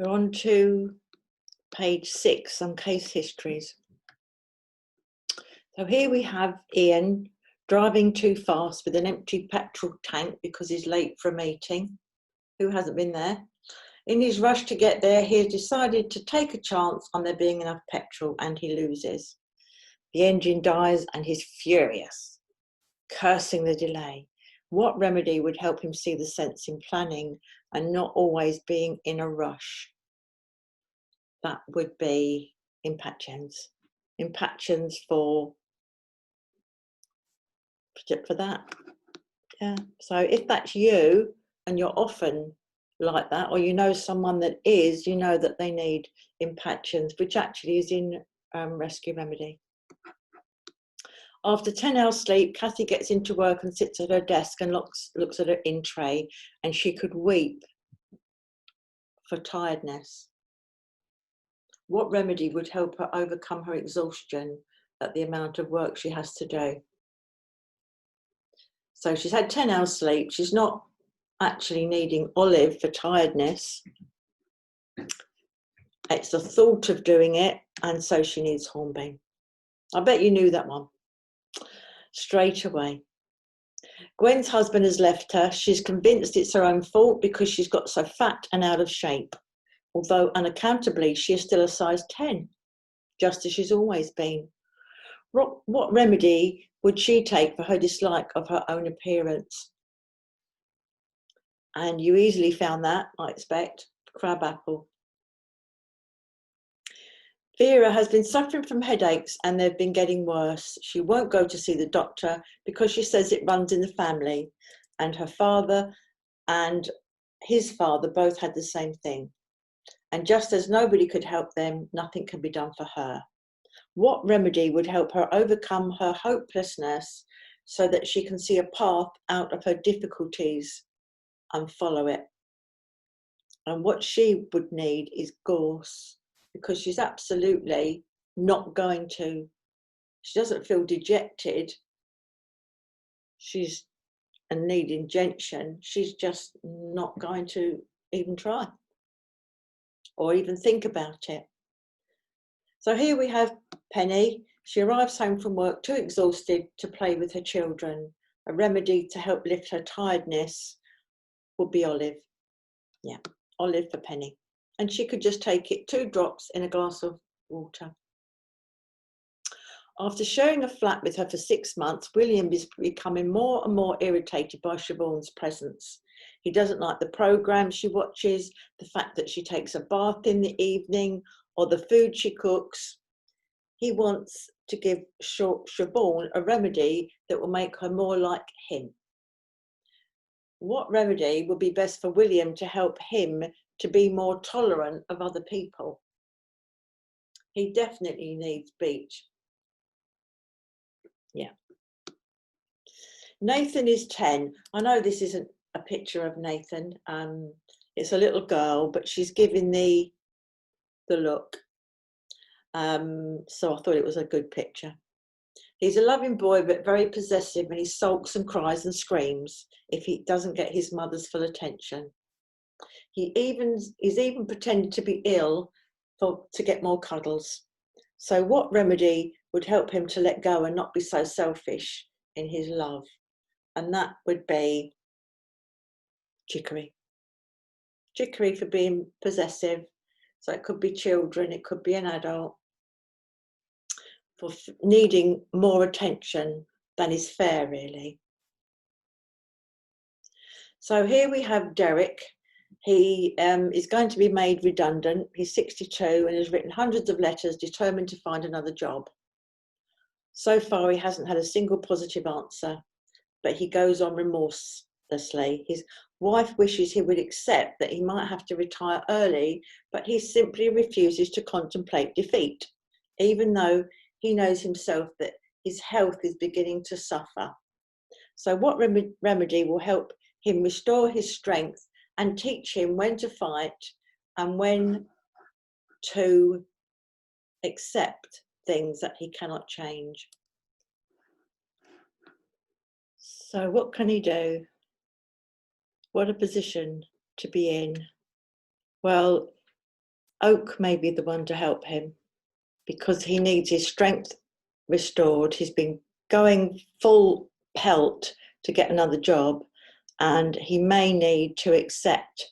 We're on to page 6, some case histories. So here we have Ian driving too fast with an empty petrol tank because he's late for a meeting. Who hasn't been there? In his rush to get there, he has decided to take a chance on there being enough petrol, and he loses. The engine dies and he's furious, cursing the delay. What remedy would help him see the sense in planning and not always being in a rush? That would be impatiens. Impatiens for that. Yeah. So if that's you and you're often like that, or you know someone that is, you know that they need impatiens, which actually is in rescue remedy. After 10 hours sleep, Kathy gets into work and sits at her desk and looks at her in tray, and she could weep for tiredness. What remedy would help her overcome her exhaustion at the amount of work she has to do? So she's had 10 hours sleep. She's not actually needing olive for tiredness. It's the thought of doing it, and so she needs hornbeam. I bet you knew that one straight away. Gwen's husband has left her. She's convinced it's her own fault because she's got so fat and out of shape. Although unaccountably, she is still a size 10, just as she's always been. What remedy would she take for her dislike of her own appearance? And you easily found that, I expect, crabapple. Vera has been suffering from headaches and they've been getting worse. She won't go to see the doctor because she says it runs in the family, and her father and his father both had the same thing. And just as nobody could help them, nothing can be done for her. What remedy would help her overcome her hopelessness so that she can see a path out of her difficulties and follow it? And what she would need is gorse, because she's absolutely not going to. She doesn't feel dejected. She's needing gentian. She's just not going to even try or even think about it. So here we have Penny. She arrives home from work too exhausted to play with her children. A remedy to help lift her tiredness would be olive. Yeah, olive for Penny. And she could just take it 2 drops in a glass of water. After sharing a flat with her for 6 months, William is becoming more and more irritated by Siobhan's presence. He doesn't like the programme she watches, the fact that she takes a bath in the evening, or the food she cooks. He wants to give Siobhan a remedy that will make her more like him. What remedy would be best for William to help him to be more tolerant of other people? He definitely needs beach. Yeah. Nathan is 10. I know this isn't a picture of Nathan. It's a little girl, but she's giving the look. So I thought it was a good picture. He's a loving boy, but very possessive, and he sulks and cries and screams if he doesn't get his mother's full attention. He's even pretended to be ill to get more cuddles. So what remedy would help him to let go and not be so selfish in his love? And that would be chicory. Chicory for being possessive. So it could be children, it could be an adult, for needing more attention than is fair, really. So here we have Derek. He is going to be made redundant. He's 62 and has written hundreds of letters, determined to find another job. So far, he hasn't had a single positive answer, but he goes on remorselessly. His wife wishes he would accept that he might have to retire early, but he simply refuses to contemplate defeat, even though he knows himself that his health is beginning to suffer. So what remedy will help him restore his strength and teach him when to fight and when to accept things that he cannot change? So what can he do? What a position to be in. Well, Oak may be the one to help him because he needs his strength restored. He's been going full pelt to get another job, and he may need to accept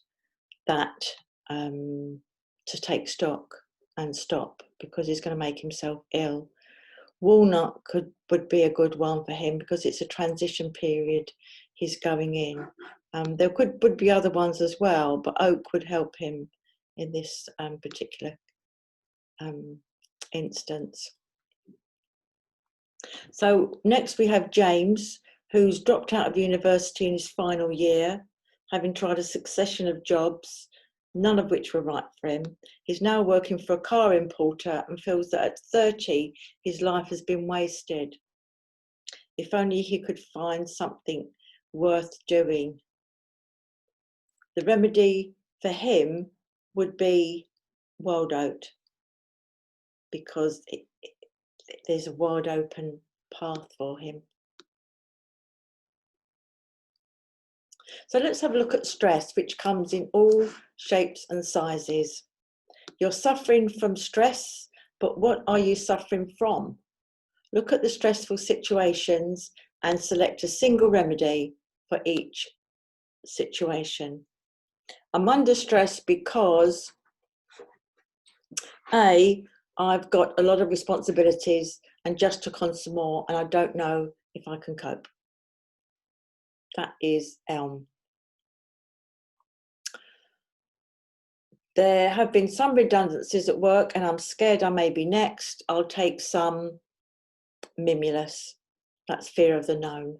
that, to take stock and stop, because he's going to make himself ill. Walnut would be a good one for him because it's a transition period he's going in. There would be other ones as well, but oak would help him in this particular instance. So next we have James, who's dropped out of university in his final year, having tried a succession of jobs, none of which were right for him. He's now working for a car importer and feels that at 30, his life has been wasted. If only he could find something worth doing. The remedy for him would be wild oat, because there's a wide open path for him. So let's have a look at stress, which comes in all shapes and sizes. You're suffering from stress, but what are you suffering from? Look at the stressful situations and select a single remedy for each situation. I'm under stress because A, I've got a lot of responsibilities and just took on some more, and I don't know if I can cope. That is Elm. There have been some redundancies at work and I'm scared I may be next. I'll take some Mimulus. That's fear of the known.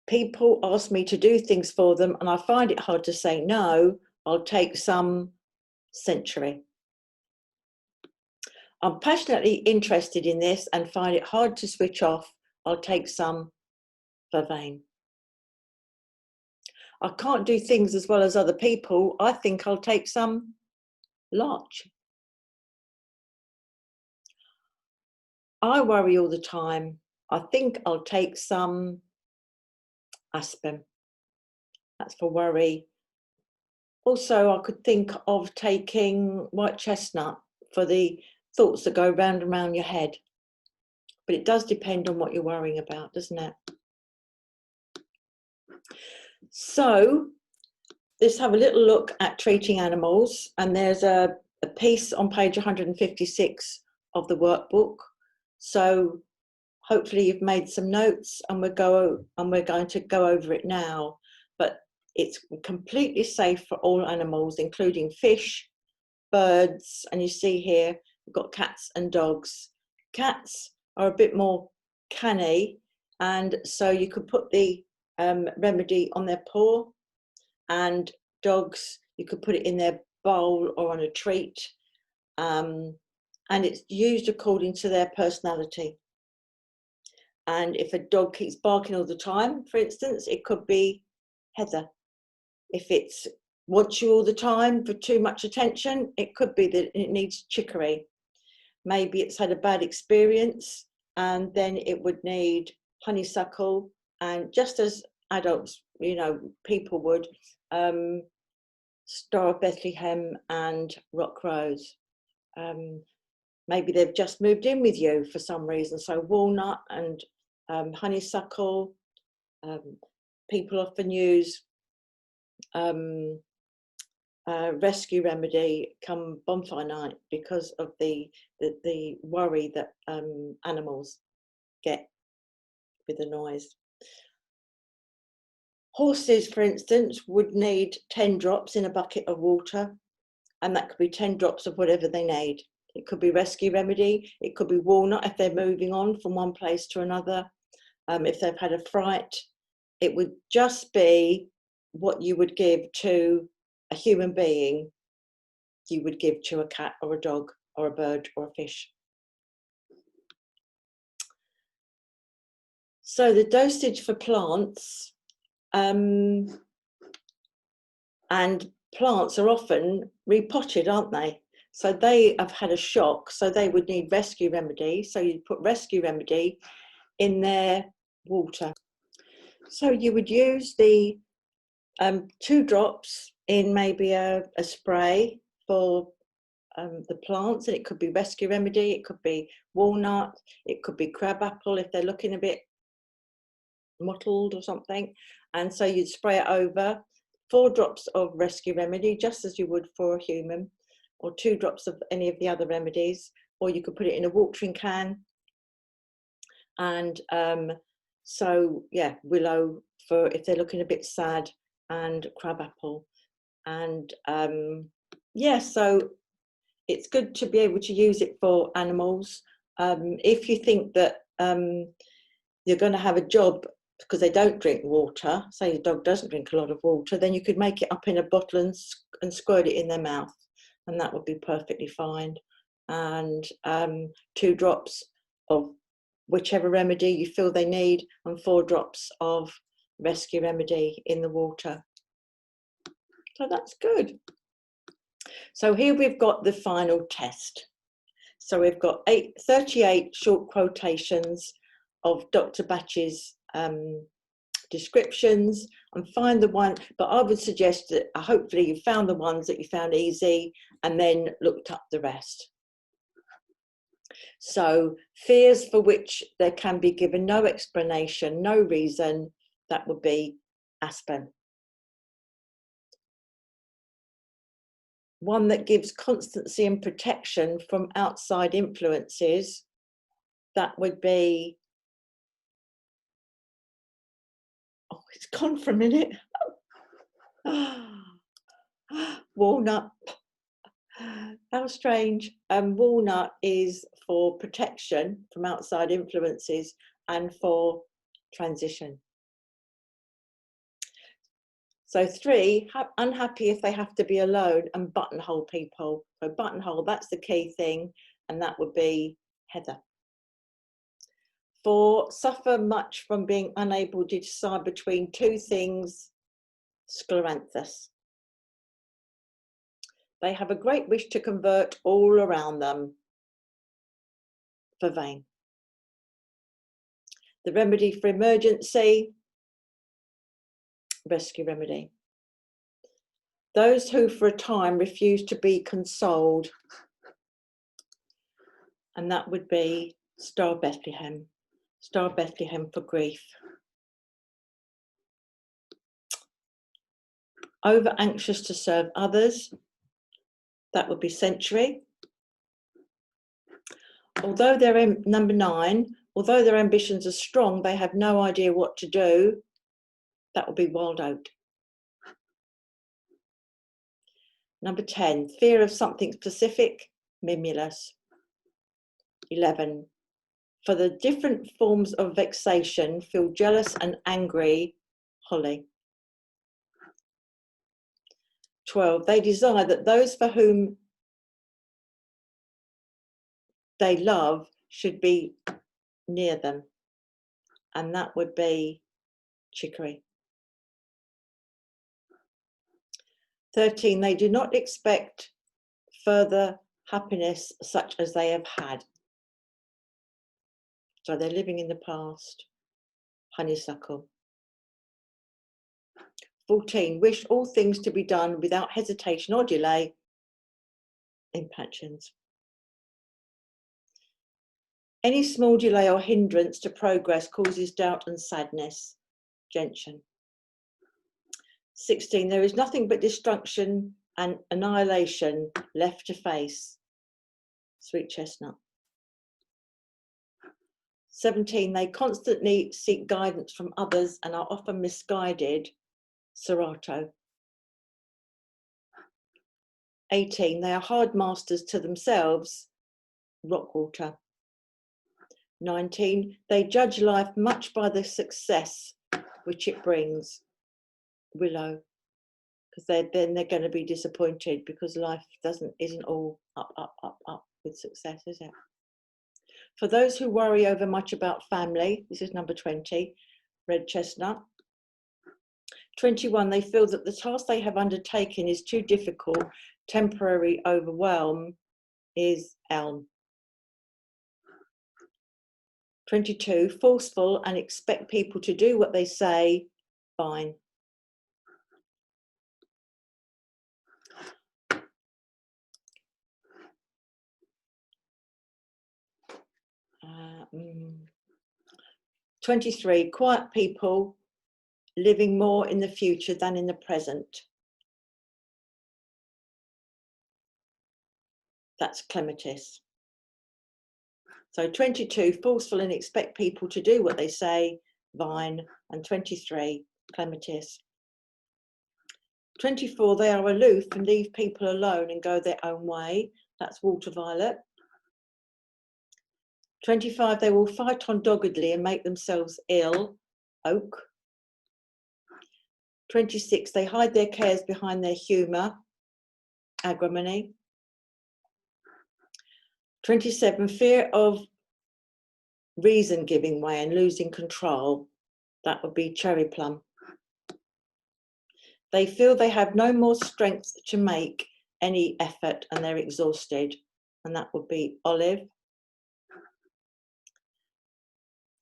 People ask me to do things for them and I find it hard to say no. I'll take some Century. I'm passionately interested in this and find it hard to switch off. I'll take some Vervain. I can't do things as well as other people. I think I'll take some Larch. I worry all the time. I think I'll take some Aspen. That's for worry. Also, I could think of taking White Chestnut for the thoughts that go round and round your head. But it does depend on what you're worrying about, doesn't it? So let's have a little look at treating animals. And there's a piece on page 156 of the workbook. So hopefully you've made some notes and we're going to go over it now. But it's completely safe for all animals, including fish, birds, and you see here, we've got cats and dogs. Cats are a bit more canny, and so you could put the remedy on their paw, and dogs, you could put it in their bowl or on a treat, and it's used according to their personality. And if a dog keeps barking all the time, for instance, it could be heather. If it wants you all the time for too much attention, it could be that it needs chicory. Maybe it's had a bad experience and then it would need honeysuckle, and just as adults, you know, people would, Star of Bethlehem and rock rose. Maybe they've just moved in with you for some reason, so walnut and honeysuckle. People often use rescue remedy come bonfire night because of the worry that animals get with the noise. Horses, for instance, would need 10 drops in a bucket of water, and that could be 10 drops of whatever they need. It could be rescue remedy, it could be walnut if they're moving on from one place to another. If they've had a fright, it would just be what you would give to a human being, you would give to a cat or a dog or a bird or a fish. So the dosage for plants, and plants are often repotted, aren't they? So they have had a shock, so they would need rescue remedy. So you'd put rescue remedy in their water. So you would use the 2 drops in maybe a spray for the plants, and it could be rescue remedy, it could be walnut, it could be crabapple if they're looking a bit mottled or something. And so you'd spray it over. 4 drops of rescue remedy, just as you would for a human, or 2 drops of any of the other remedies, or you could put it in a watering can. And so yeah, willow for if they're looking a bit sad, and crabapple. And yeah, so it's good to be able to use it for animals. If you think that you're going to have a job because they don't drink water, say your dog doesn't drink a lot of water, then you could make it up in a bottle and squirt it in their mouth, and that would be perfectly fine. And 2 drops of whichever remedy you feel they need, and 4 drops of rescue remedy in the water. So that's good. So here we've got the final test. So we've got 38 short quotations of Dr. Batch's descriptions, and find the one, but I would suggest that hopefully you found the ones that you found easy and then looked up the rest. So fears for which there can be given no explanation, no reason, that would be Aspen. One that gives constancy and protection from outside influences, that would be, oh, it's gone for a minute. Walnut. How strange. Walnut is for protection from outside influences and for transition. So 3, unhappy if they have to be alone, and buttonhole people. So buttonhole, that's the key thing, and that would be Heather. 4, suffer much from being unable to decide between 2 things, Scleranthus. They have a great wish to convert all around them, Vervain. The remedy for emergency, rescue remedy. Those who for a time refuse to be consoled, and that would be Star Bethlehem. Star Bethlehem for grief. Over anxious to serve others, that would be Century. Although they're number 9, although their ambitions are strong, they have no idea what to do, that would be Wild Oat. Number 10, fear of something specific, Mimulus. 11, for the different forms of vexation, feel jealous and angry, Holly. 12, they desire that those for whom they love should be near them, and that would be Chicory. 13, they do not expect further happiness such as they have had. So they're living in the past, Honeysuckle. 14, wish all things to be done without hesitation or delay, Impatiens. Any small delay or hindrance to progress causes doubt and sadness, Gentian. 16, there is nothing but destruction and annihilation left to face, Sweet Chestnut. 17, they constantly seek guidance from others and are often misguided, Serato. 18, they are hard masters to themselves, Rockwater. 19, they judge life much by the success which it brings, Willow, because then they're going to be disappointed because life isn't all up with success, is it? For those who worry over much about family, this is number 20, Red Chestnut. 21, they feel that the task they have undertaken is too difficult, temporary overwhelm, is Elm. 22, forceful and expect people to do what they say, Vine. 23, quiet people living more in the future than in the present. That's clematis. So 22, forceful and expect people to do what they say, vine, and 23, clematis. 24, they are aloof and leave people alone and go their own way. That's water violet. 25, they will fight on doggedly and make themselves ill, oak. 26, they hide their cares behind their humour, agrimony. 27, fear of reason giving way and losing control. That would be cherry plum. They feel they have no more strength to make any effort and they're exhausted. And that would be olive.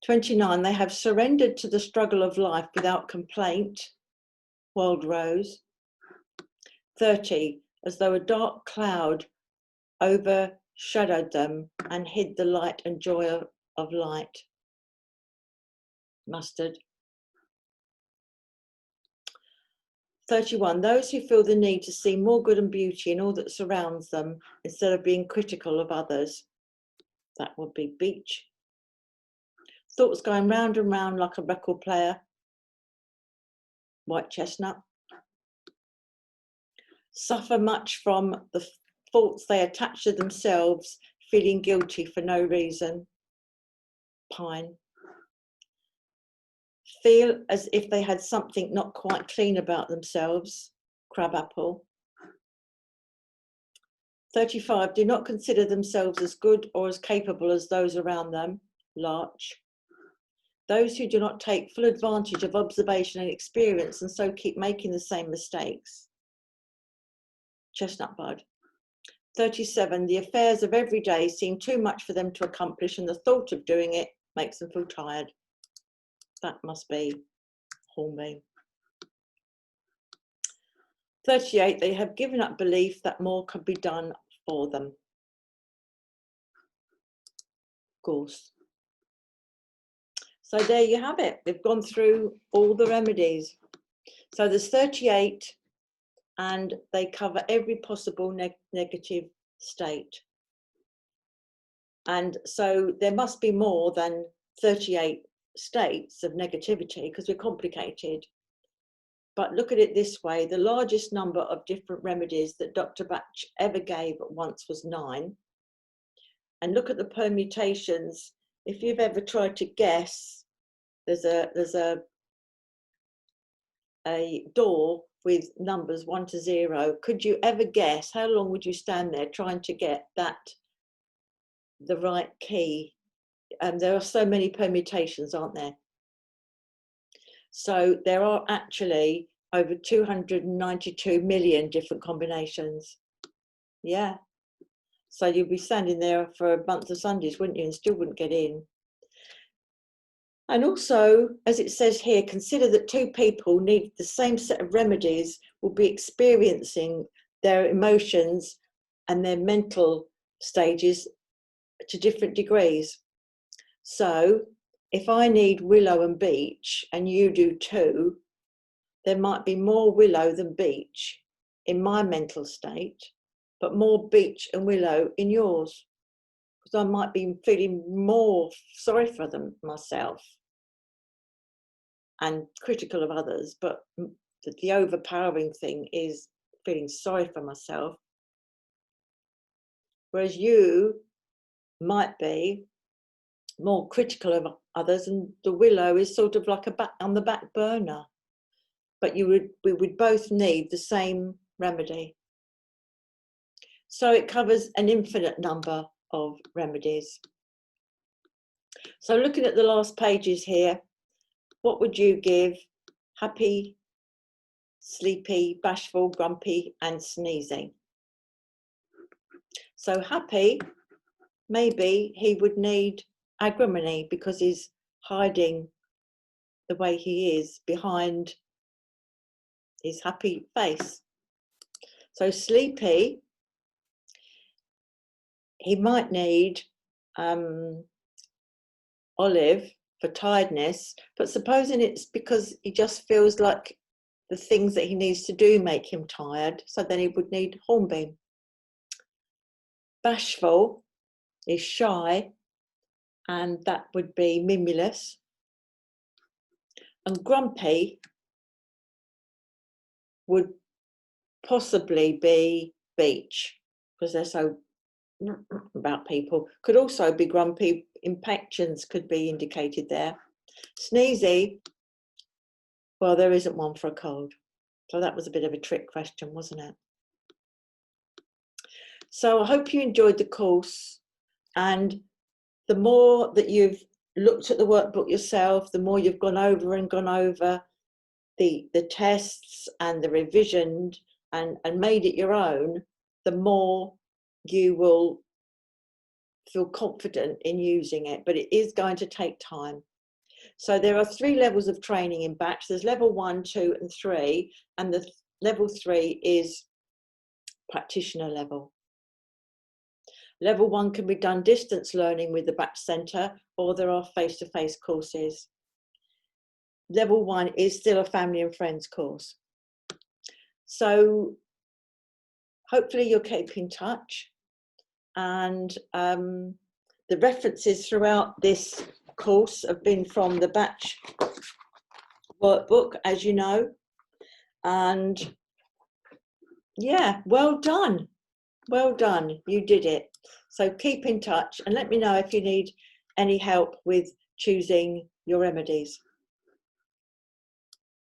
29, they have surrendered to the struggle of life without complaint, wild rose. 30, as though a dark cloud overshadowed them and hid the light and joy of light, mustard. 31, those who feel the need to see more good and beauty in all that surrounds them instead of being critical of others. That would be beech. Thoughts going round and round like a record player, white chestnut. Suffer much from the thoughts they attach to themselves, feeling guilty for no reason, pine. Feel as if they had something not quite clean about themselves, crabapple. 35, do not consider themselves as good or as capable as those around them, larch. Those who do not take full advantage of observation and experience and so keep making the same mistakes, chestnut bud. 37, the affairs of every day seem too much for them to accomplish and the thought of doing it makes them feel tired. That must be hornbeam. 38, they have given up belief that more can be done for them, gorse. So there you have it. We've gone through all the remedies. So there's 38 and they cover every possible negative state. And so there must be more than 38 states of negativity because we're complicated. But look at it this way, the largest number of different remedies that Dr. Bach ever gave at once was 9. And look at the permutations. If you've ever tried to guess, there's a door with numbers 1 to 0. Could you ever guess how long would you stand there trying to get the right key? There are so many permutations, aren't there? So there are actually over 292 million different combinations. Yeah. So you'd be standing there for a month of Sundays, wouldn't you, and still wouldn't get in. And also, as it says here, consider that 2 people need the same set of remedies will be experiencing their emotions and their mental stages to different degrees. So if I need willow and beech and you do too, there might be more willow than beech in my mental state, but more beech and willow in yours. Because I might be feeling more sorry for them myself and critical of others, but the overpowering thing is feeling sorry for myself. Whereas you might be more critical of others and the willow is sort of like on the back burner. But we would both need the same remedy. So it covers an infinite number of remedies. So looking at the last pages here, what would you give? Happy, sleepy, bashful, grumpy, and sneezing. So happy, maybe he would need agrimony because he's hiding the way he is behind his happy face. So sleepy, he might need olive for tiredness, but supposing it's because he just feels like the things that he needs to do make him tired, so then he would need hornbeam. Bashful is shy, and that would be mimulus. And grumpy would possibly be beech, because they're so about people. Could also be grumpy. Impatience could be indicated there. Sneezy, well, there isn't one for a cold. So that was a bit of a trick question, wasn't it? So I hope you enjoyed the course, and the more that you've looked at the workbook yourself, the more you've gone over the tests and the revision and made it your own, the more you will feel confident in using it, but it is going to take time. So there are 3 levels of training in Bach. There's level 1, 2 and 3, and the level 3 is practitioner level. Level 1 can be done distance learning with the Bach Centre, or there are face-to-face courses. Level 1 is still a family and friends course. So hopefully you'll keep in touch, and the references throughout this course have been from the Bach workbook, as you know, and yeah, well done, you did it. So keep in touch and let me know if you need any help with choosing your remedies.